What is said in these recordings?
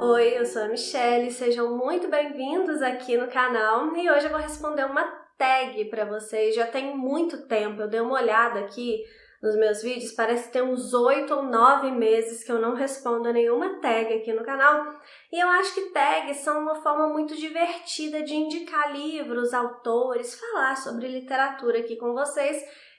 Oi, eu sou a Michelle, sejam muito bem-vindos aqui no canal e hoje eu vou responder uma tag para vocês. Já tem muito tempo, eu dei uma olhada aqui nos meus vídeos, parece que tem uns 8 ou 9 meses que eu não respondo a nenhuma tag aqui no canal. E eu acho que tags são uma forma muito divertida de indicar livros, autores, falar sobre literatura aqui com vocês.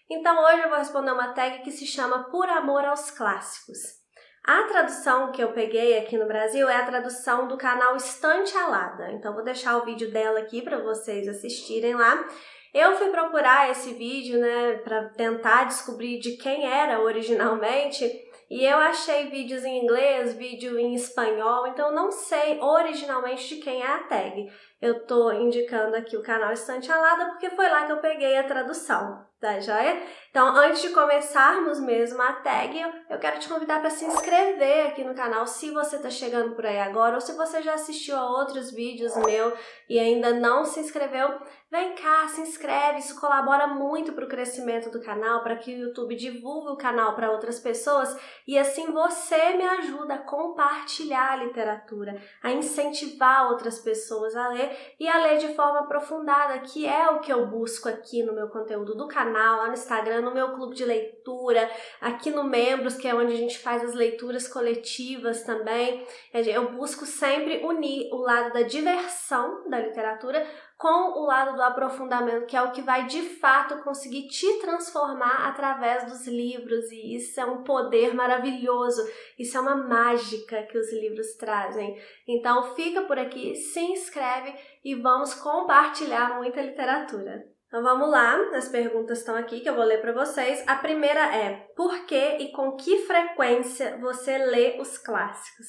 Então hoje eu vou responder uma tag que se chama Por Amor aos Clássicos. A tradução que eu peguei aqui no Brasil é a tradução do canal Estante Alada, então vou deixar o vídeo dela aqui para vocês assistirem lá. Eu fui procurar esse vídeo, né, para tentar descobrir de quem era originalmente, e eu achei vídeos em inglês, vídeo em espanhol, então eu não sei originalmente de quem é a tag. Eu tô indicando aqui o canal Estante Alada porque foi lá que eu peguei a tradução, tá joia? Então, antes de começarmos mesmo a tag, eu quero te convidar para se inscrever aqui no canal se você está chegando por aí agora, ou se você já assistiu a outros vídeos meus e ainda não se inscreveu, vem cá, se inscreve, isso colabora muito para o crescimento do canal, para que o YouTube divulgue o canal para outras pessoas e assim você me ajuda a compartilhar a literatura, a incentivar outras pessoas a ler e a ler de forma aprofundada, que é o que eu busco aqui no meu conteúdo do canal, lá no Instagram, no meu clube de leitura, aqui no Membros, que é onde a gente faz as leituras coletivas também. Eu busco sempre unir o lado da diversão da literatura com o lado do aprofundamento, que é o que vai de fato conseguir te transformar através dos livros, e isso é um poder maravilhoso, isso é uma mágica que os livros trazem. Então fica por aqui, se inscreve e vamos compartilhar muita literatura. Então vamos lá, as perguntas estão aqui que eu vou ler para vocês. A primeira é: por que e com que frequência você lê os clássicos?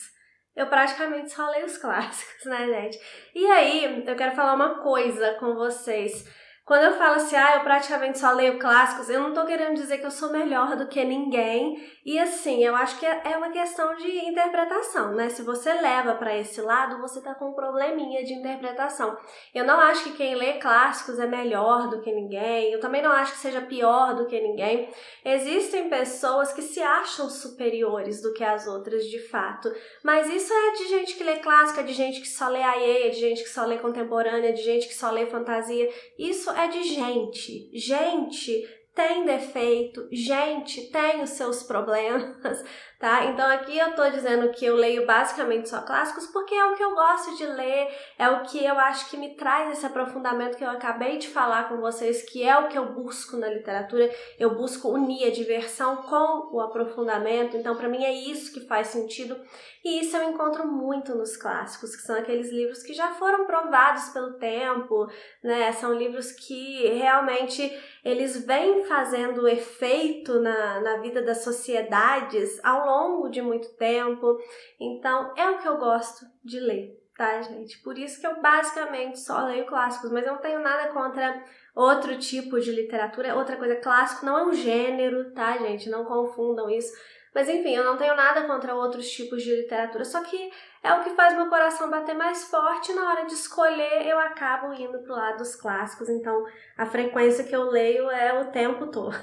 Eu praticamente só leio os clássicos, né, gente? E aí, eu quero falar uma coisa com vocês. Quando eu falo assim, eu praticamente só leio clássicos, eu não tô querendo dizer que eu sou melhor do que ninguém. E assim, eu acho que é uma questão de interpretação, né? Se você leva para esse lado, você tá com um probleminha de interpretação. Eu não acho que quem lê clássicos é melhor do que ninguém. Eu também não acho que seja pior do que ninguém. Existem pessoas que se acham superiores do que as outras de fato. Mas isso é de gente que lê clássico, é de gente que só lê alheia, de gente que só lê contemporânea, de gente que só lê fantasia. Isso é de gente. Gente tem defeito, gente tem os seus problemas, tá? Então aqui eu tô dizendo que eu leio basicamente só clássicos porque é o que eu gosto de ler, é o que eu acho que me traz esse aprofundamento que eu acabei de falar com vocês, que é o que eu busco na literatura. Eu busco unir a diversão com o aprofundamento, então para mim é isso que faz sentido. E isso eu encontro muito nos clássicos, que são aqueles livros que já foram provados pelo tempo, né? São livros que realmente eles vêm fazendo efeito na vida das sociedades ao longo de muito tempo. Então, é o que eu gosto de ler, tá, gente? Por isso que eu basicamente só leio clássicos, mas eu não tenho nada contra outro tipo de literatura. Outra coisa, clássico não é um gênero, tá, gente? Não confundam isso. Mas enfim, eu não tenho nada contra outros tipos de literatura, só que é o que faz meu coração bater mais forte. Na hora de escolher, eu acabo indo pro lado dos clássicos, então a frequência que eu leio é o tempo todo.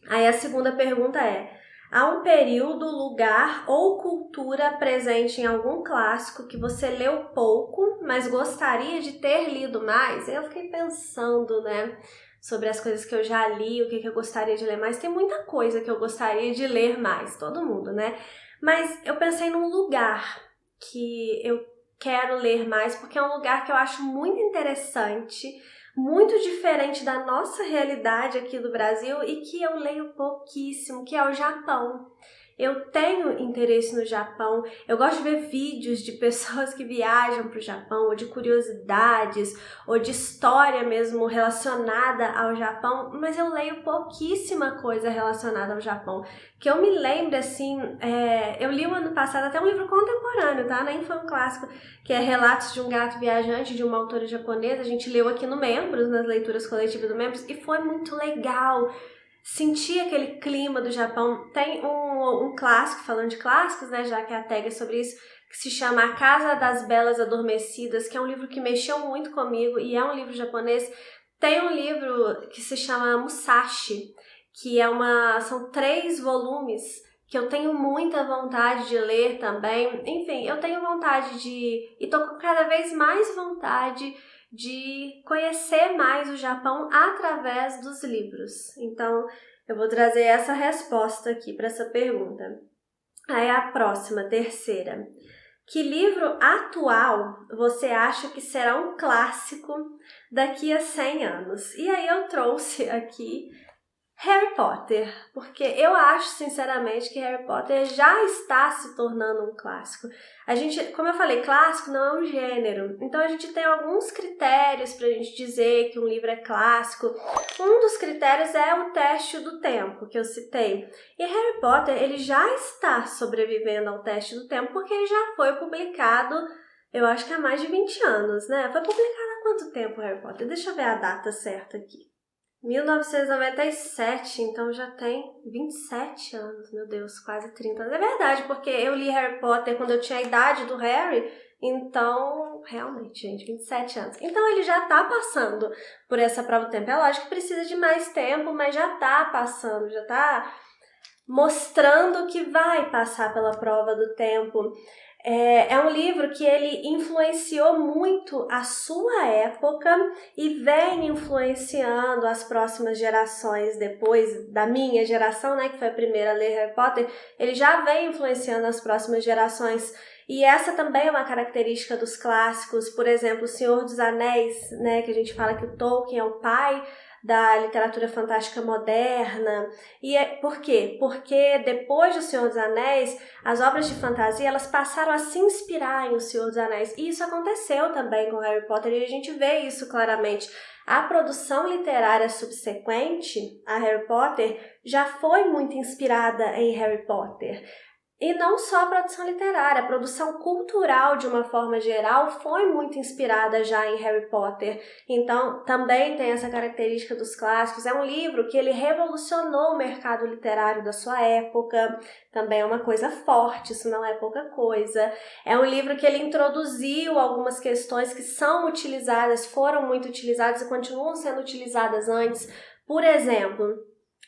Aí a segunda pergunta é: há um período, lugar ou cultura presente em algum clássico que você leu pouco, mas gostaria de ter lido mais? Eu fiquei pensando, né, sobre as coisas que eu já li, o que eu gostaria de ler mais. Tem muita coisa que eu gostaria de ler mais, todo mundo, né? Mas eu pensei num lugar que eu quero ler mais, porque é um lugar que eu acho muito interessante, muito diferente da nossa realidade aqui do Brasil e que eu leio pouquíssimo, que é o Japão. Eu tenho interesse no Japão, eu gosto de ver vídeos de pessoas que viajam para o Japão, ou de curiosidades, ou de história mesmo relacionada ao Japão, mas eu leio pouquíssima coisa relacionada ao Japão. Que eu me lembro, assim, eu li o ano passado até um livro contemporâneo, tá? Nem foi um clássico, que é Relatos de um Gato Viajante, de uma autora japonesa. A gente leu aqui no Membros, nas leituras coletivas do Membros, e foi muito legal. Senti aquele clima do Japão. Tem um clássico, falando de clássicos, né, já que a tag é sobre isso, que se chama A Casa das Belas Adormecidas, que é um livro que mexeu muito comigo e é um livro japonês. Tem um livro que se chama Musashi, que são 3 volumes que eu tenho muita vontade de ler também. Enfim, eu tenho vontade e tô com cada vez mais vontade de conhecer mais o Japão através dos livros. Então, eu vou trazer essa resposta aqui para essa pergunta. Aí a próxima, terceira. Que livro atual você acha que será um clássico daqui a 100 anos? E aí eu trouxe aqui Harry Potter, porque eu acho, sinceramente, que Harry Potter já está se tornando um clássico. A gente, como eu falei, clássico não é um gênero, então a gente tem alguns critérios para a gente dizer que um livro é clássico. Um dos critérios é o teste do tempo, que eu citei. E Harry Potter, ele já está sobrevivendo ao teste do tempo, porque ele já foi publicado, eu acho que há mais de 20 anos, né? Foi publicado há quanto tempo Harry Potter? Deixa eu ver a data certa aqui. 1997, então já tem 27 anos, meu Deus, quase 30 anos. É verdade, porque eu li Harry Potter quando eu tinha a idade do Harry, então, realmente, gente, 27 anos. Então ele já tá passando por essa prova do tempo. É lógico que precisa de mais tempo, mas já tá passando, já tá mostrando que vai passar pela prova do tempo. É um livro que ele influenciou muito a sua época e vem influenciando as próximas gerações depois da minha geração, né, que foi a primeira a ler Harry Potter. Ele já vem influenciando as próximas gerações. E essa também é uma característica dos clássicos. Por exemplo, O Senhor dos Anéis, né, que a gente fala que o Tolkien é o pai da literatura fantástica moderna. E por quê? Porque depois do Senhor dos Anéis, as obras de fantasia, elas passaram a se inspirar em O Senhor dos Anéis. E isso aconteceu também com Harry Potter, e a gente vê isso claramente. A produção literária subsequente a Harry Potter já foi muito inspirada em Harry Potter. E não só a produção literária, a produção cultural de uma forma geral foi muito inspirada já em Harry Potter. Então, também tem essa característica dos clássicos. É um livro que ele revolucionou o mercado literário da sua época. Também é uma coisa forte, isso não é pouca coisa. É um livro que ele introduziu algumas questões que são utilizadas, foram muito utilizadas e continuam sendo utilizadas antes. Por exemplo,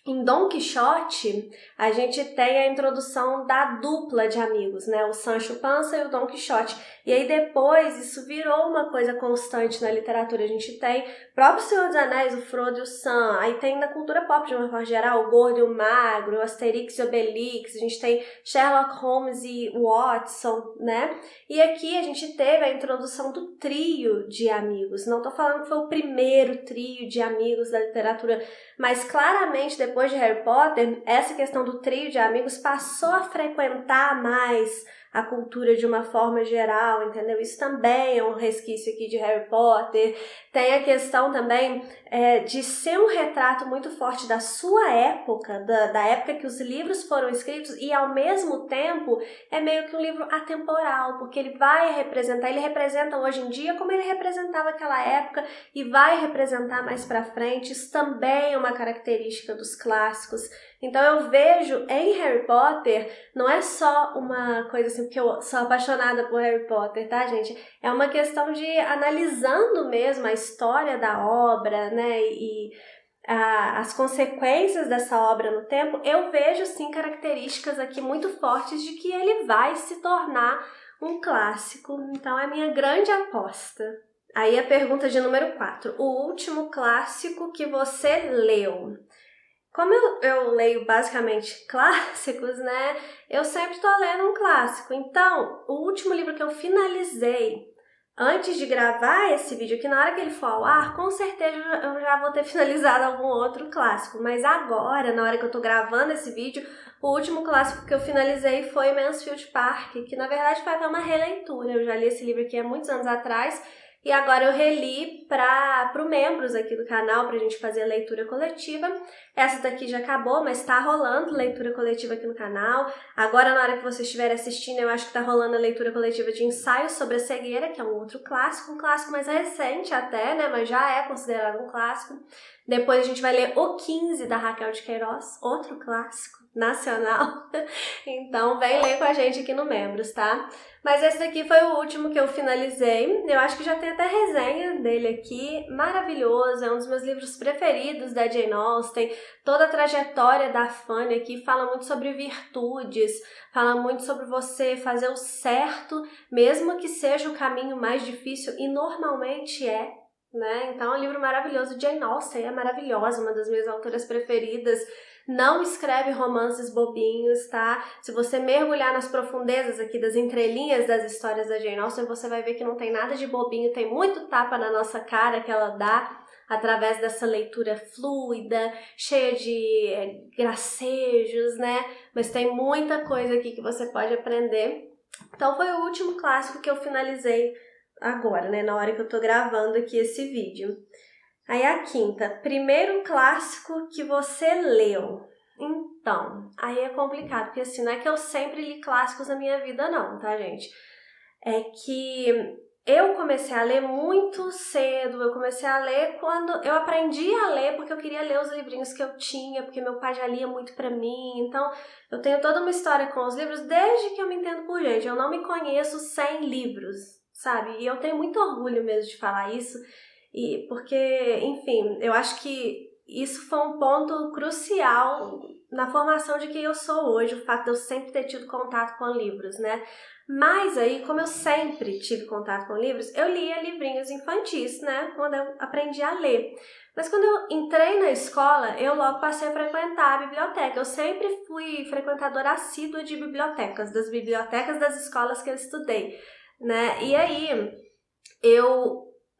em Dom Quixote, a gente tem a introdução da dupla de amigos, né? O Sancho Panza e o Dom Quixote. E aí depois isso virou uma coisa constante na literatura. A gente tem o próprio Senhor dos Anéis, o Frodo e o Sam. Aí tem na cultura pop, de uma forma geral, o Gordo e o Magro, o Asterix e Obelix. A gente tem Sherlock Holmes e Watson, né? E aqui a gente teve a introdução do trio de amigos. Não tô falando que foi o primeiro trio de amigos da literatura, mas claramente depois de Harry Potter, essa questão do trio de amigos passou a frequentar mais a cultura de uma forma geral, entendeu? Isso também é um resquício aqui de Harry Potter. Tem a questão também de ser um retrato muito forte da sua época, da época que os livros foram escritos, e ao mesmo tempo é meio que um livro atemporal, porque ele representa hoje em dia como ele representava aquela época e vai representar mais pra frente. Isso também é uma característica dos clássicos. Então eu vejo em Harry Potter, não é só uma coisa assim, porque eu sou apaixonada por Harry Potter, tá, gente? É uma questão de analisando mesmo a história da obra, né, e as consequências dessa obra no tempo. Eu vejo, sim, características aqui muito fortes de que ele vai se tornar um clássico. Então é a minha grande aposta. Aí a pergunta de número 4. O último clássico que você leu? Como eu leio basicamente clássicos, né? Eu sempre estou lendo um clássico. Então, o último livro que eu finalizei antes de gravar esse vídeo, que na hora que ele for ao ar, com certeza eu já vou ter finalizado algum outro clássico. Mas agora, na hora que eu tô gravando esse vídeo, o último clássico que eu finalizei foi Mansfield Park, que na verdade foi até uma releitura. Eu já li esse livro aqui há muitos anos atrás, e agora eu reli para membros aqui do canal, pra gente fazer a leitura coletiva. Essa daqui já acabou, mas tá rolando leitura coletiva aqui no canal. Agora, na hora que vocês estiverem assistindo, eu acho que tá rolando a leitura coletiva de Ensaio sobre a Cegueira, que é um outro clássico, um clássico mais recente até, né, mas já é considerado um clássico. Depois a gente vai ler O 15, da Raquel de Queiroz, outro clássico nacional. Então vem ler com a gente aqui no Membros, tá? Mas esse daqui foi o último que eu finalizei. Eu acho que já tem até resenha dele aqui. Maravilhoso, é um dos meus livros preferidos da Jane Austen. Toda a trajetória da Fanny aqui fala muito sobre virtudes, fala muito sobre você fazer o certo, mesmo que seja o caminho mais difícil, e normalmente é, né? Então é um livro maravilhoso. Jane Austen é maravilhosa, uma das minhas autoras preferidas. Não escreve romances bobinhos, tá? Se você mergulhar nas profundezas aqui das entrelinhas das histórias da Jane Austen, você vai ver que não tem nada de bobinho, tem muito tapa na nossa cara que ela dá através dessa leitura fluida, cheia de gracejos, né? Mas tem muita coisa aqui que você pode aprender. Então foi o último clássico que eu finalizei agora, né? Na hora que eu tô gravando aqui esse vídeo. Aí a quinta, primeiro clássico que você leu. Então, aí é complicado, porque assim, não é que eu sempre li clássicos na minha vida não, tá, gente? É que eu comecei a ler muito cedo, eu comecei a ler quando eu aprendi a ler, porque eu queria ler os livrinhos que eu tinha, porque meu pai já lia muito pra mim, então eu tenho toda uma história com os livros desde que eu me entendo por gente, eu não me conheço sem livros, sabe? E eu tenho muito orgulho mesmo de falar isso, e porque, enfim, eu acho que isso foi um ponto crucial na formação de quem eu sou hoje, o fato de eu sempre ter tido contato com livros, né? Mas aí, como eu sempre tive contato com livros, eu lia livrinhos infantis, né? Quando eu aprendi a ler. Mas quando eu entrei na escola, eu logo passei a frequentar a biblioteca. Eu sempre fui frequentadora assídua de bibliotecas, das bibliotecas das escolas que eu estudei, né? E aí,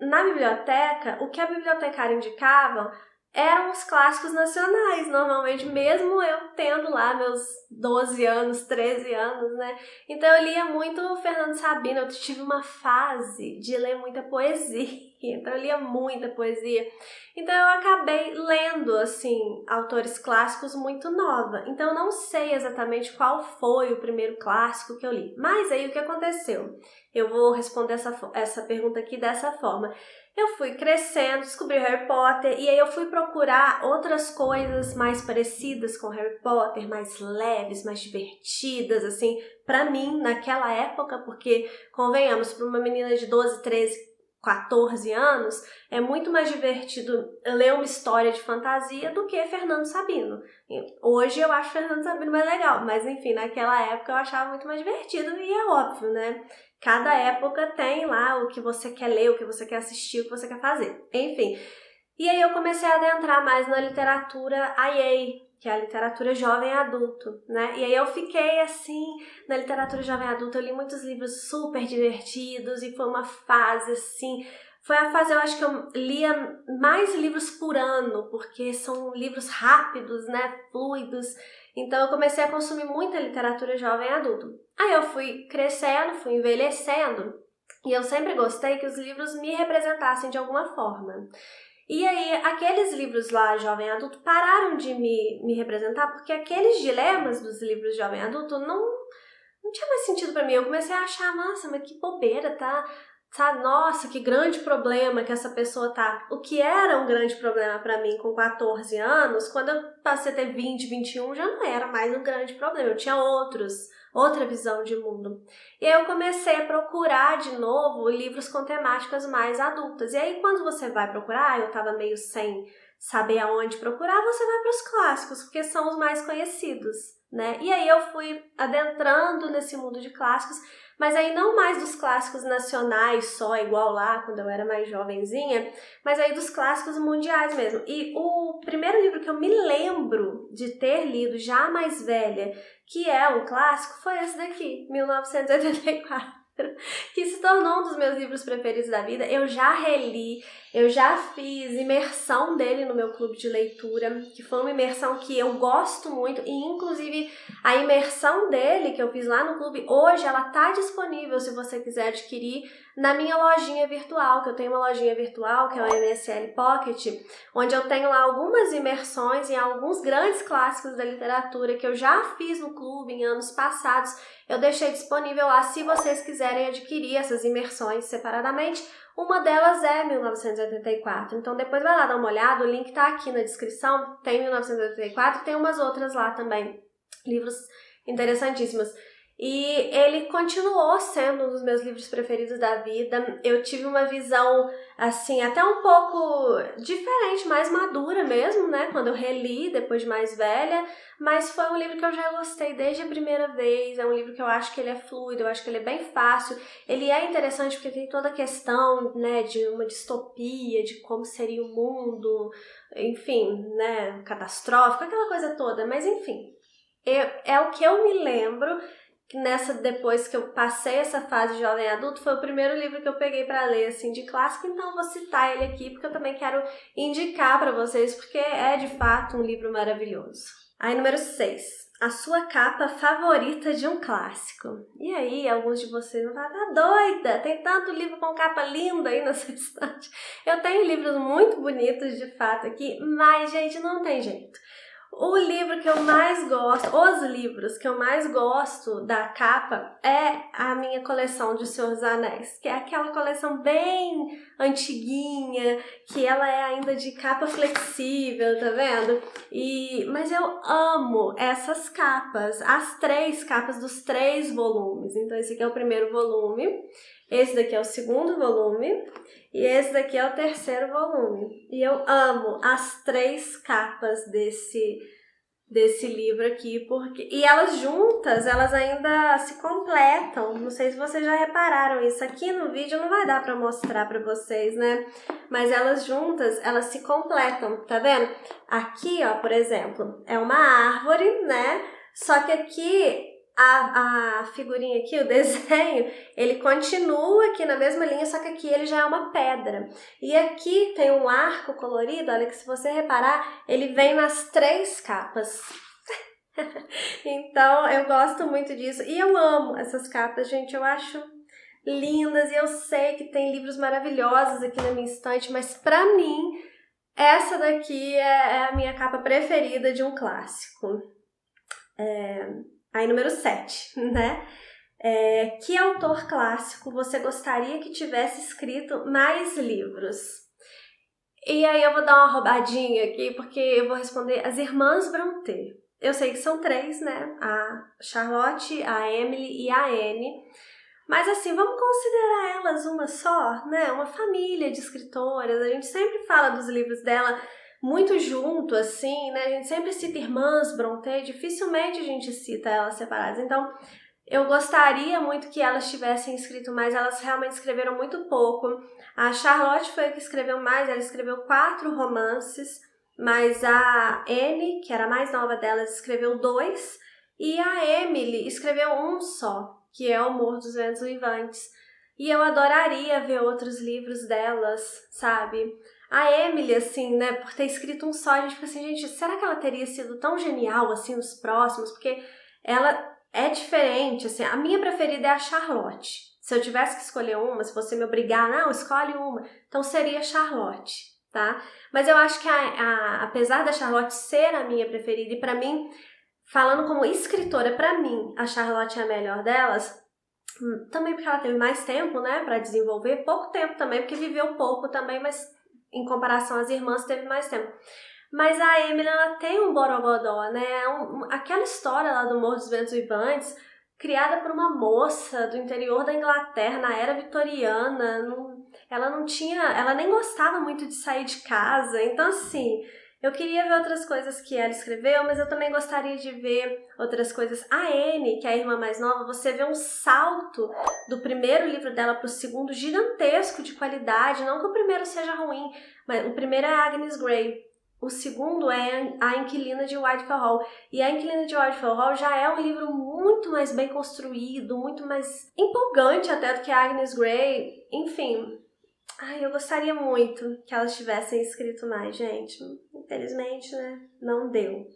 na biblioteca, o que a bibliotecária indicava eram os clássicos nacionais, normalmente, mesmo eu tendo lá meus 12 anos, 13 anos, né? Então eu lia muito Fernando Sabino, eu tive uma fase de ler muita poesia, então eu lia muita poesia. Então eu acabei lendo, assim, autores clássicos muito nova. Então eu não sei exatamente qual foi o primeiro clássico que eu li. Mas aí o que aconteceu? Eu vou responder essa pergunta aqui dessa forma. Eu fui crescendo, descobri Harry Potter e aí eu fui procurar outras coisas mais parecidas com Harry Potter, mais leves, mais divertidas, assim, pra mim, naquela época, porque, convenhamos, pra uma menina de 12, 13, 14 anos, é muito mais divertido ler uma história de fantasia do que Fernando Sabino. Hoje eu acho Fernando Sabino mais legal, mas enfim, naquela época eu achava muito mais divertido e é óbvio, né? Cada época tem lá o que você quer ler, o que você quer assistir, o que você quer fazer. Enfim, e aí eu comecei a adentrar mais na literatura YA, que é a literatura jovem adulto, né? E aí eu fiquei assim, na literatura jovem adulto, eu li muitos livros super divertidos e foi uma fase assim, foi a fase, eu acho que eu lia mais livros por ano, porque são livros rápidos, né, fluidos, então eu comecei a consumir muita literatura jovem adulto. Aí eu fui crescendo, fui envelhecendo, e eu sempre gostei que os livros me representassem de alguma forma. E aí, aqueles livros lá, jovem adulto, pararam de me representar, porque aqueles dilemas dos livros jovem adulto não tinha mais sentido pra mim. Eu comecei a achar, nossa, mas que bobeira, tá? Sabe? Nossa, que grande problema que essa pessoa tá. O que era um grande problema pra mim com 14 anos, quando eu passei a ter 20, 21, já não era mais um grande problema. Eu tinha outra visão de mundo. E aí eu comecei a procurar de novo livros com temáticas mais adultas. E aí quando você vai procurar, eu tava meio sem saber aonde procurar, você vai para os clássicos, porque são os mais conhecidos, né? E aí eu fui adentrando nesse mundo de clássicos, mas aí não mais dos clássicos nacionais só, igual lá, quando eu era mais jovenzinha, mas aí dos clássicos mundiais mesmo. E o primeiro livro que eu me lembro de ter lido já mais velha, que é um clássico, foi esse daqui, 1984. Que se tornou um dos meus livros preferidos da vida. Eu já reli, eu já fiz imersão dele no meu clube de leitura, que foi uma imersão que eu gosto muito, e inclusive a imersão dele que eu fiz lá no clube, hoje ela tá disponível se você quiser adquirir na minha lojinha virtual, que eu tenho uma lojinha virtual, que é o MSL Pocket, onde eu tenho lá algumas imersões em alguns grandes clássicos da literatura que eu já fiz no clube em anos passados. Eu deixei disponível lá se vocês quiserem adquirir essas imersões separadamente. Uma delas é 1984. Então depois vai lá dar uma olhada, o link tá aqui na descrição, tem 1984, tem umas outras lá também, livros interessantíssimos. E ele continuou sendo um dos meus livros preferidos da vida. Eu tive uma visão, assim, até um pouco diferente, mais madura mesmo, né? Quando eu reli, depois de mais velha. Mas foi um livro que eu já gostei desde a primeira vez. É um livro que eu acho que ele é fluido, eu acho que ele é bem fácil. Ele é interessante porque tem toda a questão, né, de uma distopia, de como seria o mundo, enfim, né, catastrófico, aquela coisa toda. Mas, enfim, é o que eu me lembro. Depois que eu passei essa fase de jovem adulto, foi o primeiro livro que eu peguei para ler, assim, de clássico, então eu vou citar ele aqui, porque eu também quero indicar para vocês, porque é, de fato, um livro maravilhoso. Aí, número 6. A sua capa favorita de um clássico. E aí, alguns de vocês vão falar, tá doida? Tem tanto livro com capa linda aí na sua estante. Eu tenho livros muito bonitos, de fato, aqui, mas, gente, não tem jeito. O livro que eu mais gosto, os livros que eu mais gosto da capa é a minha coleção de Senhor dos Anéis, que é aquela coleção bem antiguinha, que ela é ainda de capa flexível, tá vendo? Mas eu amo essas capas, as 3 capas dos 3 volumes. Então esse aqui é o primeiro volume, esse daqui é o segundo volume e esse daqui é o terceiro volume. E eu amo as 3 capas desse livro aqui, e elas juntas, elas ainda se completam. Não sei se vocês já repararam isso. Aqui no vídeo não vai dar pra mostrar pra vocês, né? Mas elas juntas, elas se completam, tá vendo? Aqui, ó, por exemplo, é uma árvore, né? Só que aqui a figurinha aqui, o desenho, ele continua aqui na mesma linha, só que aqui ele já é uma pedra. E aqui tem um arco colorido, olha, que se você reparar, ele vem nas 3 capas. Então, eu gosto muito disso. E eu amo essas capas, gente, eu acho lindas. E eu sei que tem livros maravilhosos aqui na minha estante, mas pra mim, essa daqui é a minha capa preferida de um clássico. Aí, número 7, né? Que autor clássico você gostaria que tivesse escrito mais livros? E aí eu vou dar uma roubadinha aqui, porque eu vou responder as Irmãs Brontë. Eu sei que são 3, né? A Charlotte, a Emily e a Anne. Mas assim, vamos considerar elas uma só, né? Uma família de escritoras. A gente sempre fala dos livros dela muito junto, assim, né? A gente sempre cita Irmãs Brontë, dificilmente a gente cita elas separadas. Então, eu gostaria muito que elas tivessem escrito mais, elas realmente escreveram muito pouco. A Charlotte foi a que escreveu mais, ela escreveu 4 romances, mas a Anne, que era a mais nova delas, escreveu 2, e a Emily escreveu 1 só, que é O Morro dos Ventos Uivantes. E eu adoraria ver outros livros delas, sabe? A Emily, assim, né, por ter escrito 1 só, a gente fica assim, gente, será que ela teria sido tão genial, assim, nos próximos? Porque ela é diferente, assim, a minha preferida é a Charlotte. Se eu tivesse que escolher uma, se você me obrigar, não, escolhe uma, então seria a Charlotte, tá? Mas eu acho que apesar da Charlotte ser a minha preferida, e pra mim, falando como escritora, pra mim, a Charlotte é a melhor delas, também porque ela teve mais tempo, né, pra desenvolver, pouco tempo também, porque viveu pouco também, mas em comparação às irmãs teve mais tempo. Mas a Emily, ela tem um borogodó, né? Aquela história lá do Morro dos Ventos Uivantes, criada por uma moça do interior da Inglaterra, na era vitoriana, ela nem gostava muito de sair de casa. Então, assim, eu queria ver outras coisas que ela escreveu, mas eu também gostaria de ver outras coisas. A Anne, que é a irmã mais nova, você vê um salto do primeiro livro dela para o segundo gigantesco de qualidade. Não que o primeiro seja ruim, mas o primeiro é Agnes Grey. O segundo é A Inquilina de Whitehall Hall. E A Inquilina de Whitehall Hall já é um livro muito mais bem construído, muito mais empolgante até do que a Agnes Grey. Enfim, eu gostaria muito que elas tivessem escrito mais, gente. Infelizmente, né? Não deu.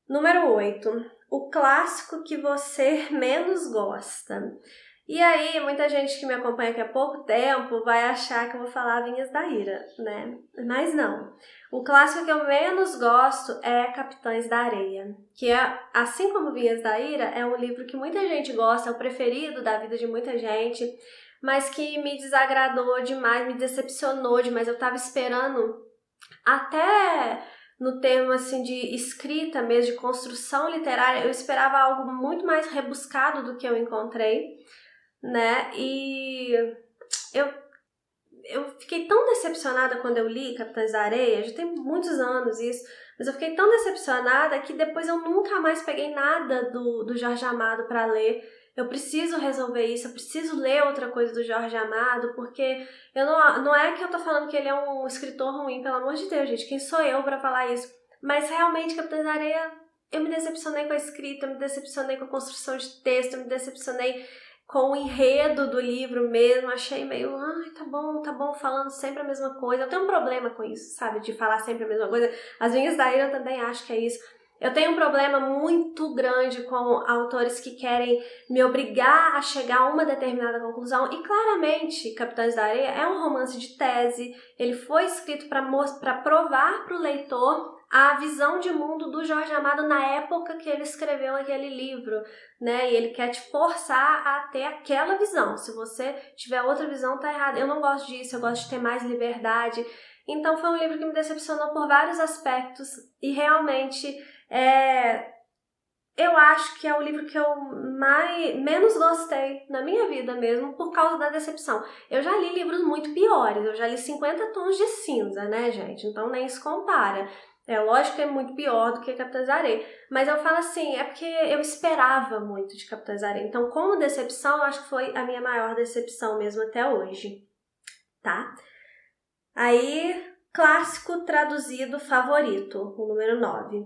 Número 8. O clássico que você menos gosta. E aí, muita gente que me acompanha aqui há pouco tempo vai achar que eu vou falar Vinhas da Ira, né? Mas não. O clássico que eu menos gosto é Capitães da Areia, que é, assim como Vinhas da Ira, é um livro que muita gente gosta, é o preferido da vida de muita gente, mas que me desagradou demais, me decepcionou demais. Eu tava esperando, até no termo assim de escrita mesmo, de construção literária, eu esperava algo muito mais rebuscado do que eu encontrei, né? E eu fiquei tão decepcionada quando eu li Capitães da Areia, já tem muitos anos isso, mas eu fiquei tão decepcionada que depois eu nunca mais peguei nada do Jorge Amado para ler. Eu preciso resolver isso, eu preciso ler outra coisa do Jorge Amado, porque não é que eu tô falando que ele é um escritor ruim, pelo amor de Deus, gente, quem sou eu para falar isso? Mas realmente, Capitães da Areia, eu me decepcionei com a escrita, eu me decepcionei com a construção de texto, eu me decepcionei com o enredo do livro mesmo, achei meio, ai, tá bom, falando sempre a mesma coisa. Eu tenho um problema com isso, sabe, de falar sempre a mesma coisa. As Vinhas da Ira eu também acho que é isso. Eu tenho um problema muito grande com autores que querem me obrigar a chegar a uma determinada conclusão, e claramente Capitães da Areia é um romance de tese, ele foi escrito para provar para o leitor a visão de mundo do Jorge Amado na época que ele escreveu aquele livro, né? E ele quer te forçar a ter aquela visão. Se você tiver outra visão, tá errado. Eu não gosto disso, eu gosto de ter mais liberdade. Então foi um livro que me decepcionou por vários aspectos e realmente eu acho que é o livro que eu menos gostei na minha vida mesmo, por causa da decepção. Eu já li livros muito piores, eu já li 50 Tons de Cinza, né, gente? Então nem se compara. É lógico que é muito pior do que Capitães da Areia, mas eu falo assim, é porque eu esperava muito de Capitães da Areia. Então, como decepção, eu acho que foi a minha maior decepção mesmo até hoje, tá? Aí, clássico traduzido favorito, o número 9.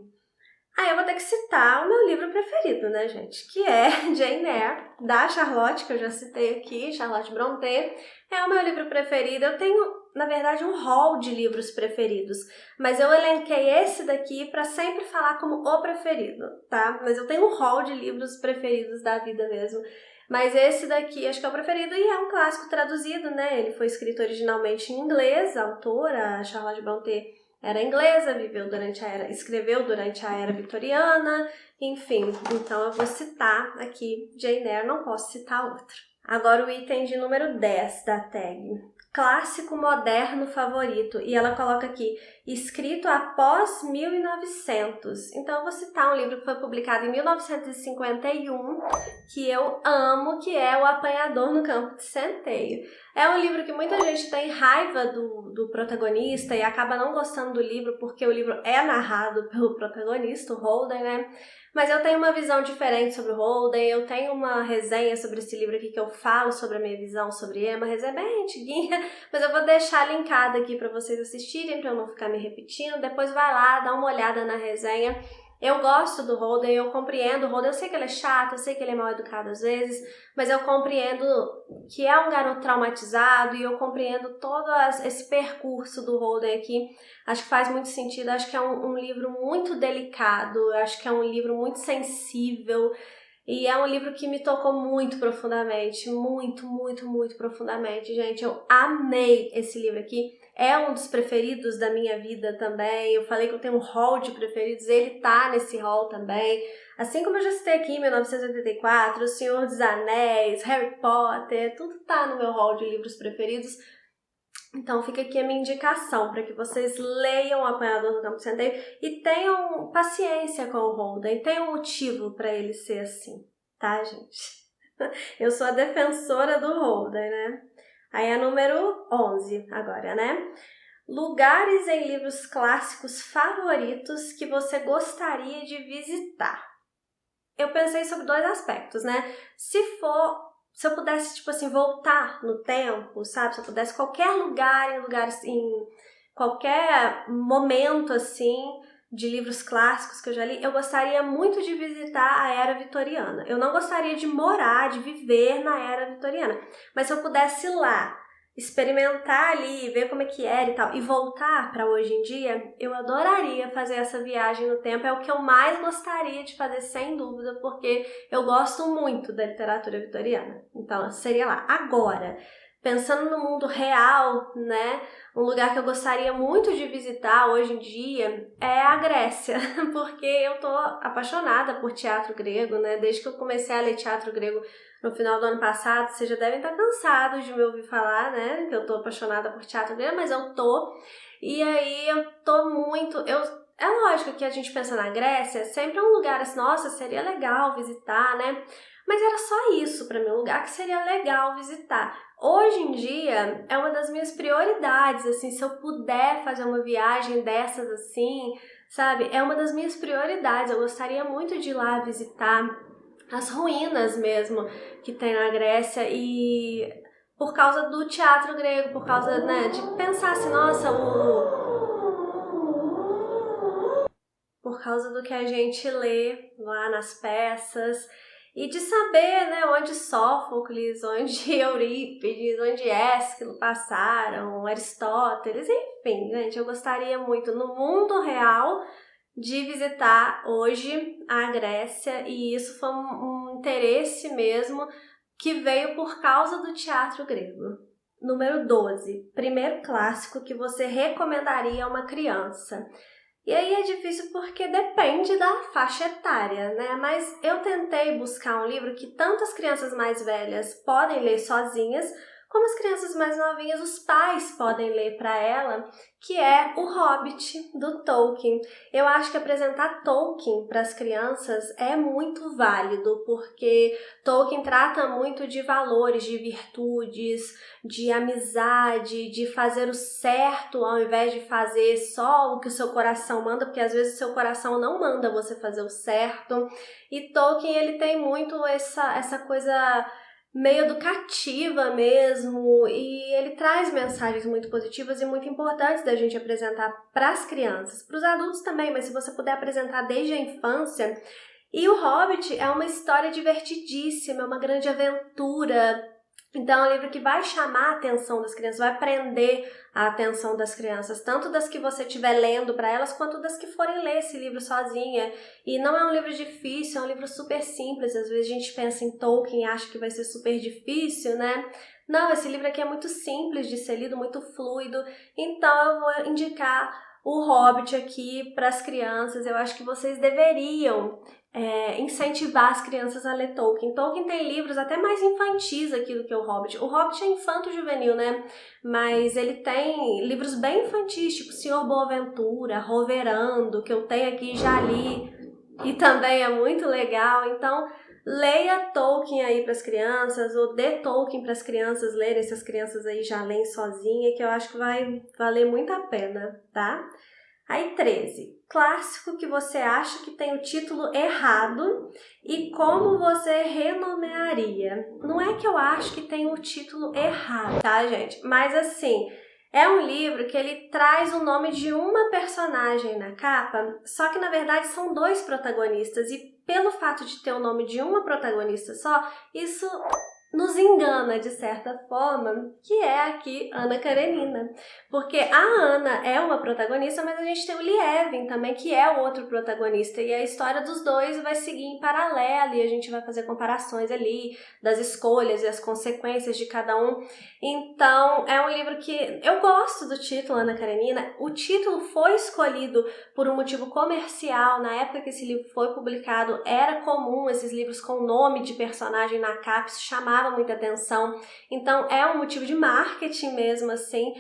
Aí eu vou ter que citar o meu livro preferido, né, gente? Que é Jane Eyre, da Charlotte, que eu já citei aqui, Charlotte Brontë. É o meu livro preferido. Eu tenho, na verdade, um hall de livros preferidos, mas eu elenquei esse daqui para sempre falar como o preferido, tá? Mas eu tenho um hall de livros preferidos da vida mesmo. Mas esse daqui acho que é o preferido e é um clássico traduzido, né? Ele foi escrito originalmente em inglês, a autora, a Charlotte Brontë, era inglesa, escreveu durante a era vitoriana, enfim. Então eu vou citar aqui Jane Eyre, não posso citar outro. Agora o item de número 10 da tag. Clássico moderno favorito. E ela coloca aqui, escrito após 1900. Então eu vou citar um livro que foi publicado em 1951, que eu amo, que é O Apanhador no Campo de Centeio. É um livro que muita gente tem raiva do protagonista e acaba não gostando do livro porque o livro é narrado pelo protagonista, o Holden, né? Mas eu tenho uma visão diferente sobre o Holden, eu tenho uma resenha sobre esse livro aqui que eu falo sobre a minha visão sobre ele, uma resenha bem antiguinha, mas eu vou deixar linkada aqui para vocês assistirem, para eu não ficar me repetindo. Depois vai lá, dá uma olhada na resenha. Eu gosto do Holden, eu compreendo o Holden, eu sei que ele é chato, eu sei que ele é mal educado às vezes, mas eu compreendo que é um garoto traumatizado e eu compreendo todo esse percurso do Holden aqui. Acho que faz muito sentido, acho que é um livro muito delicado, acho que é um livro muito sensível e é um livro que me tocou muito profundamente, muito, muito, muito profundamente, gente. Eu amei esse livro aqui. É um dos preferidos da minha vida também. Eu falei que eu tenho um hall de preferidos, ele tá nesse hall também. Assim como eu já citei aqui, 1984, O Senhor dos Anéis, Harry Potter, tudo tá no meu hall de livros preferidos. Então fica aqui a minha indicação para que vocês leiam O Apanhador no Campo de Centeio e tenham paciência com o Holden, tenham um motivo para ele ser assim, tá, gente? Eu sou a defensora do Holden, né? Aí é número 11 agora, né? Lugares em livros clássicos favoritos que você gostaria de visitar. Eu pensei sobre dois aspectos, né? Se eu pudesse, tipo assim, voltar no tempo, sabe? Se eu pudesse qualquer lugar, em qualquer momento, assim, de livros clássicos que eu já li, eu gostaria muito de visitar a Era Vitoriana. Eu não gostaria de morar, de viver na Era Vitoriana, mas se eu pudesse ir lá, experimentar ali, ver como é que era e tal, e voltar para hoje em dia, eu adoraria fazer essa viagem no tempo, é o que eu mais gostaria de fazer, sem dúvida, porque eu gosto muito da literatura vitoriana. Então, seria lá. Agora, pensando no mundo real, né? Um lugar que eu gostaria muito de visitar hoje em dia é a Grécia, porque eu tô apaixonada por teatro grego, né? Desde que eu comecei a ler teatro grego no final do ano passado, vocês já devem estar cansados de me ouvir falar, né? Que eu tô apaixonada por teatro grego, mas eu tô. E aí eu tô muito... É lógico que a gente pensa na Grécia, sempre é um lugar assim, nossa, seria legal visitar, né? Mas era só isso pra mim, um lugar que seria legal visitar. Hoje em dia, é uma das minhas prioridades, assim, se eu puder fazer uma viagem dessas assim, sabe? É uma das minhas prioridades, eu gostaria muito de ir lá visitar as ruínas mesmo que tem na Grécia e por causa do teatro grego, por causa, né, de pensar assim, nossa, por causa do que a gente lê lá nas peças e de saber, né, onde Sófocles, onde Eurípides, onde Ésquilo passaram, Aristóteles, enfim, gente, eu gostaria muito no mundo real de visitar hoje a Grécia e isso foi um interesse mesmo que veio por causa do teatro grego. Número 12. Primeiro clássico que você recomendaria a uma criança. E aí é difícil porque depende da faixa etária, né? Mas eu tentei buscar um livro que tanto as crianças mais velhas podem ler sozinhas, como as crianças mais novinhas, os pais podem ler para ela, que é O Hobbit, do Tolkien. Eu acho que apresentar Tolkien para as crianças é muito válido, porque Tolkien trata muito de valores, de virtudes, de amizade, de fazer o certo ao invés de fazer só o que o seu coração manda, porque às vezes o seu coração não manda você fazer o certo. E Tolkien, ele tem muito essa coisa meio educativa mesmo, e ele traz mensagens muito positivas e muito importantes da gente apresentar para as crianças, para os adultos também, mas se você puder apresentar desde a infância. E O Hobbit é uma história divertidíssima, é uma grande aventura. Então é um livro que vai chamar a atenção das crianças, vai prender a atenção das crianças, tanto das que você estiver lendo para elas, quanto das que forem ler esse livro sozinha. E não é um livro difícil, é um livro super simples. Às vezes a gente pensa em Tolkien e acha que vai ser super difícil, né? Não, esse livro aqui é muito simples de ser lido, muito fluido. Então eu vou indicar O Hobbit aqui para as crianças. Eu acho que vocês deveriam incentivar as crianças a ler Tolkien. Tolkien tem livros até mais infantis aqui do que O Hobbit. O Hobbit é infanto-juvenil, né? Mas ele tem livros bem infantis, tipo Senhor Boaventura, Roverando, que eu tenho aqui e já li, e também é muito legal. Então, leia Tolkien aí para as crianças, ou dê Tolkien para as crianças lerem, se as crianças aí já leem sozinha, que eu acho que vai valer muito a pena, tá? Aí 13. Clássico que você acha que tem o título errado e como você renomearia. Não é que eu acho que tem o título errado, tá, gente? Mas assim, é um livro que ele traz o nome de uma personagem na capa, só que na verdade são dois protagonistas e pelo fato de ter o nome de uma protagonista só, isso nos engana, de certa forma, que é aqui Ana Karenina. Porque a Ana é uma protagonista, mas a gente tem o Lievin também, que é o outro protagonista. E a história dos dois vai seguir em paralelo e a gente vai fazer comparações ali das escolhas e as consequências de cada um. Então, é um livro que eu gosto do título, Ana Karenina. O título foi escolhido por um motivo comercial. Na época que esse livro foi publicado, era comum esses livros com nome de personagem na capa, isso chamava muita atenção. Então, é um motivo de marketing mesmo, assim.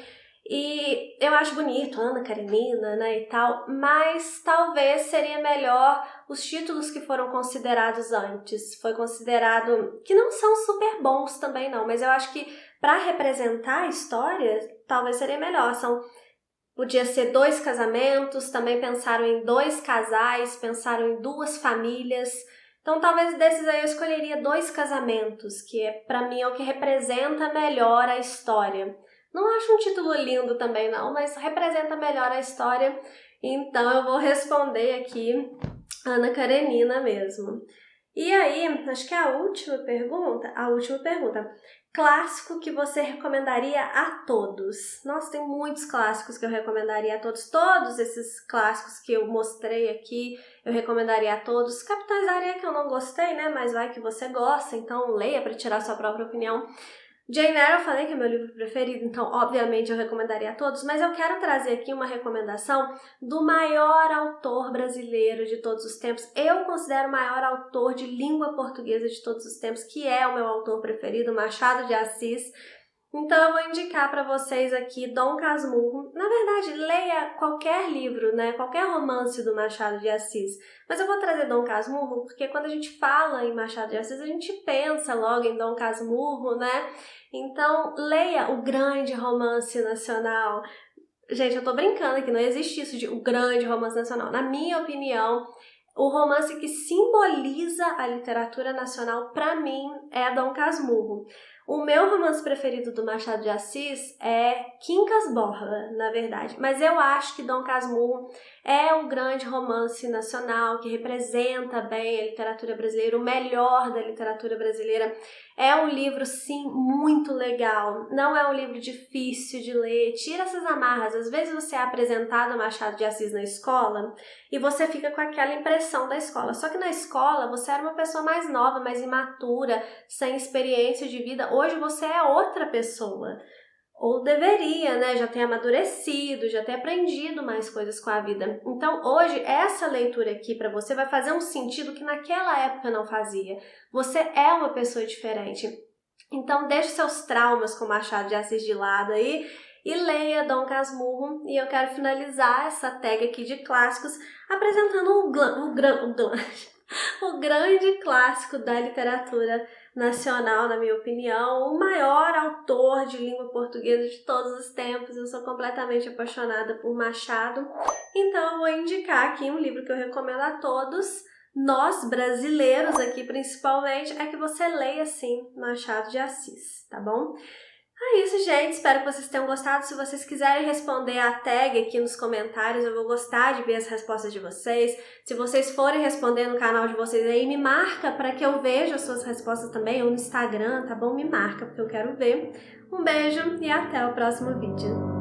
E eu acho bonito, Ana Karenina, né, e tal, mas talvez seria melhor os títulos que foram considerados antes. Foi considerado, que não são super bons também não, mas eu acho que para representar a história, talvez seria melhor. Podia ser dois casamentos, também pensaram em dois casais, pensaram em duas famílias. Então talvez desses aí eu escolheria dois casamentos, que para mim é o que representa melhor a história. Não acho um título lindo também não, mas representa melhor a história. Então eu vou responder aqui Ana Karenina mesmo. E aí, acho que a última pergunta, clássico que você recomendaria a todos? Nossa, tem muitos clássicos que eu recomendaria a todos. Todos esses clássicos que eu mostrei aqui, eu recomendaria a todos. Capitães da Areia que eu não gostei, né? Mas vai que você gosta, então leia para tirar sua própria opinião. Jane Eyre eu falei que é meu livro preferido, então obviamente eu recomendaria a todos, mas eu quero trazer aqui uma recomendação do maior autor brasileiro de todos os tempos. Eu considero o maior autor de língua portuguesa de todos os tempos, que é o meu autor preferido, Machado de Assis. Então eu vou indicar para vocês aqui Dom Casmurro. Na verdade, leia qualquer livro, né? Qualquer romance do Machado de Assis. Mas eu vou trazer Dom Casmurro porque quando a gente fala em Machado de Assis, a gente pensa logo em Dom Casmurro, né? Então, leia o grande romance nacional. Gente, eu tô brincando aqui, não existe isso de o grande romance nacional. Na minha opinião, o romance que simboliza a literatura nacional, para mim, é Dom Casmurro. O meu romance preferido do Machado de Assis é Quincas Borba, na verdade. Mas eu acho que Dom Casmurro é um grande romance nacional que representa bem a literatura brasileira, o melhor da literatura brasileira. É um livro, sim, muito legal. Não é um livro difícil de ler. Tira essas amarras. Às vezes você é apresentado a Machado de Assis na escola e você fica com aquela impressão da escola. Só que na escola você era uma pessoa mais nova, mais imatura, sem experiência de vida. Hoje você é outra pessoa. Ou deveria, né? Já ter amadurecido, já ter aprendido mais coisas com a vida. Então, hoje, essa leitura aqui para você vai fazer um sentido que naquela época não fazia. Você é uma pessoa diferente. Então, deixe seus traumas com Machado de Assis de lado aí e leia Dom Casmurro. E eu quero finalizar essa tag aqui de clássicos apresentando o grande clássico da literatura nacional, na minha opinião, o maior autor de língua portuguesa de todos os tempos. Eu sou completamente apaixonada por Machado, então eu vou indicar aqui um livro que eu recomendo a todos, nós brasileiros aqui principalmente, é que você leia sim Machado de Assis, tá bom? É isso, gente. Espero que vocês tenham gostado. Se vocês quiserem responder a tag aqui nos comentários, eu vou gostar de ver as respostas de vocês. Se vocês forem responder no canal de vocês aí, me marca para que eu veja as suas respostas também, ou no Instagram, tá bom? Me marca, porque eu quero ver. Um beijo e até o próximo vídeo.